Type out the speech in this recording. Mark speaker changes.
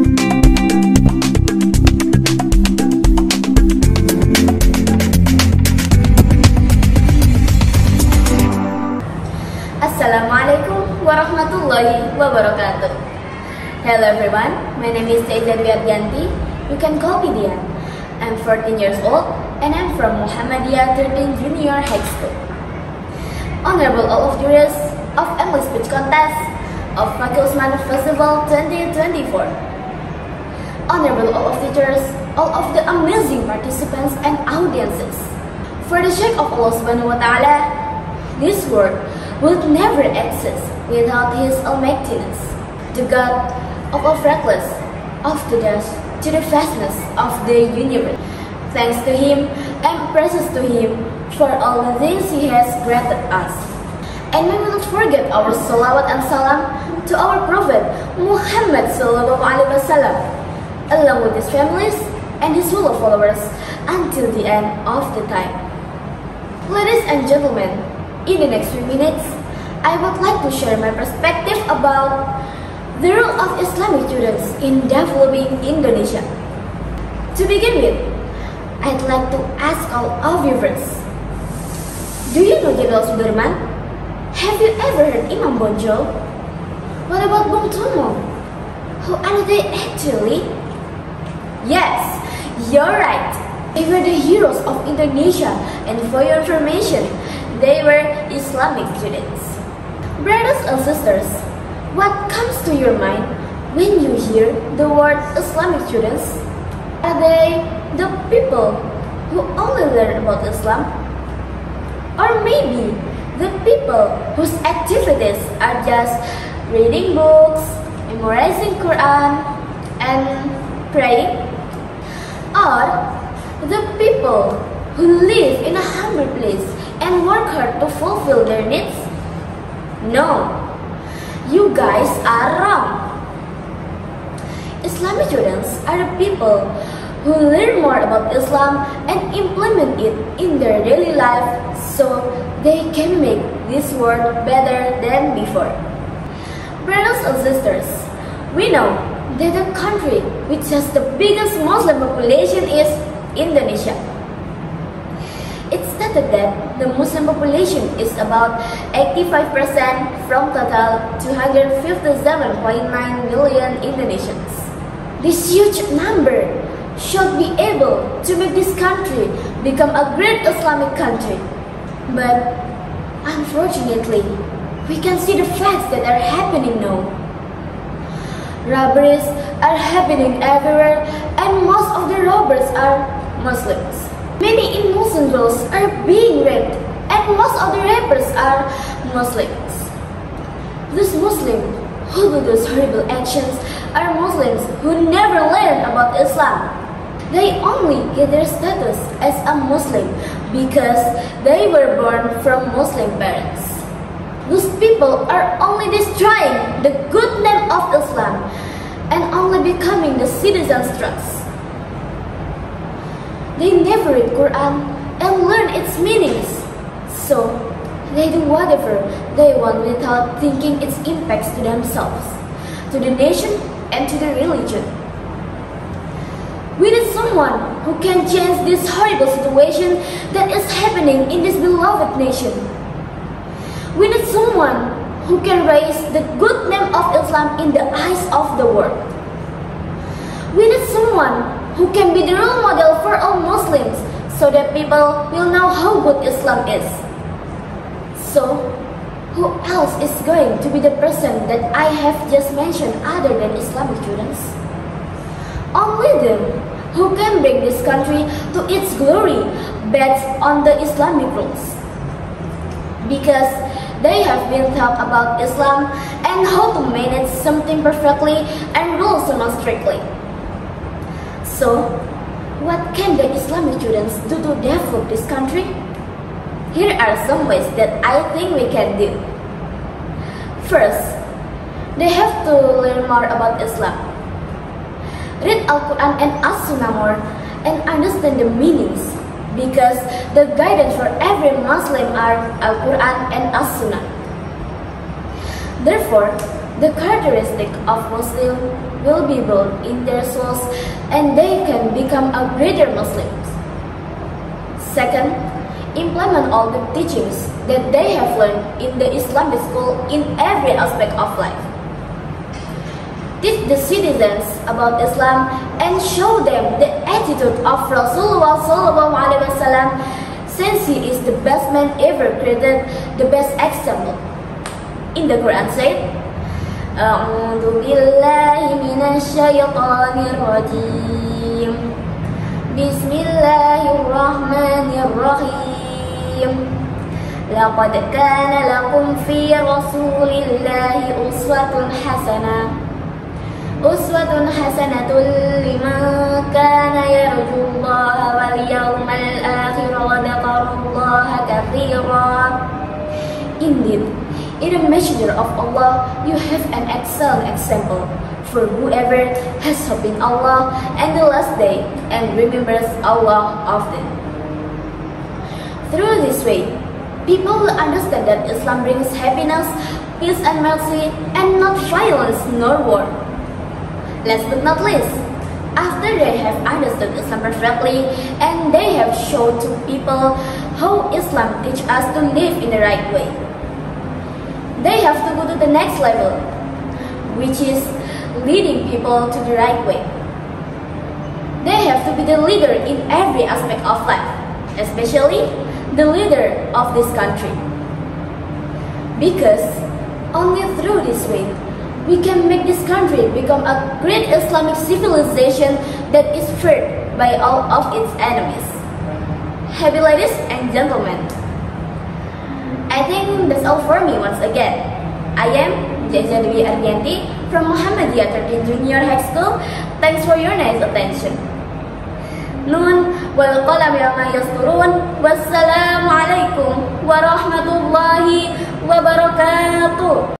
Speaker 1: Assalamualaikum warahmatullahi wabarakatuh. Hello everyone, my name is Jaizza Dwi Ardianti. You can call me Dian. I'm 14 years old and I'm from Muhammadiyah 13 Junior High School. Honorable all of jurors of English Speech Contest of Faqih Usman Festival 2024. Honorable all of teachers, all of the amazing participants and audiences. For the sake of Allah Subhanahu wa Ta'ala, this world would never exist without His almightiness, the God of all reckless, of the dust, to the vastness of the universe. Thanks to Him and praises to Him for all the things He has granted us. And we will not forget our salawat and salam to our Prophet Muhammad Sallallahu Alaihi Wasallam, along with his families and his fellow followers until the end of the time. Ladies and gentlemen, in the next few minutes, I would like to share my perspective about the role of Islamic students in developing Indonesia. To begin with, I'd like to ask all of you first. Do you know General Sudirman? Have you ever heard Imam Bonjol? What about Bung Tomo? Who are they actually? Yes, you're right. They were the heroes of Indonesia, and for your information, they were Islamic students. Brothers and sisters, what comes to your mind when you hear the word Islamic students? Are they the people who only learn about Islam? Or maybe the people whose activities are just reading books, memorizing Quran, and praying? Or the people who live in a humble place and work hard to fulfill their needs? No, you guys are wrong. Islamic students are the people who learn more about Islam and implement it in their daily life so they can make this world better than before. Brothers and sisters, we know that the country which has the biggest Muslim population is Indonesia. It's stated that the Muslim population is about 85% from total 257.9 million Indonesians. This huge number should be able to make this country become a great Islamic country. But unfortunately, we can see the facts that are happening now. Robberies are happening everywhere and most of the robbers are Muslims. Many innocent girls are being raped and most of the rappers are Muslims. These Muslims who do those horrible actions are Muslims who never learn about Islam. They only get their status as a Muslim because they were born from Muslim parents. Those people are only destroying the good name of Islam and only becoming the citizens' trust. They never read Quran and learn its meanings, so they do whatever they want without thinking its impacts to themselves, to the nation, and to the religion. We need someone who can change this horrible situation that is happening in this beloved nation. We need someone who can raise the good name of Islam in the eyes of the world. We need someone who can be the role model for all Muslims so that people will know how good Islam is. So, who else is going to be the person that I have just mentioned other than Islamic students? Only them who can bring this country to its glory based on the Islamic rules. Because they have been taught about Islam and how to manage something perfectly and rule someone strictly. So, what can the Islamic students do to develop this country? Here are some ways that I think we can do. First, they have to learn more about Islam. Read Al-Quran and As-Sunnah more and understand the meanings, because the guidance for every Muslim are Al-Quran and As-Sunnah. Therefore, The characteristic of Muslim will be built in their souls and they can become a greater Muslims. Second, implement all the teachings that they have learned in the Islamic school in every aspect of life. Teach the citizens about Islam and show them the attitude of Rasulullah SAW, since he is the best man ever created, the best example. In the Quran said, A'udzu billahi minasy syaithanir rajim. Bismillahirrahmanirrahim. Laqad kana lakum fi Rasulillahi uswatun hasanatun liman kana yarjullaha wal yawmal akhir wa dzakarallaha katsiran. Indeed, in the messenger of Allah, you have an excellent example for whoever has hope in Allah and the last day and remembers Allah often. Through this way, people will understand that Islam brings happiness, peace and mercy, and not violence nor war. Last but not least, after they have understood Islam perfectly and they have shown to people how Islam teaches us to live in the right way, they have to go to the next level, which is leading people to the right way. They have to be the leader in every aspect of life, especially the leader of this country. Because only through this way, we can make this country become a great Islamic civilization that is feared by all of its enemies. Happy ladies and gentlemen, I think that's all for me once again. I am Jaizza Dwi Ardianti from Muhammadiyah 13 Junior High School. Thanks for your nice attention. Nun wal qalami ma yasturun. Wassalamualaikum warahmatullahi wabarakatuh.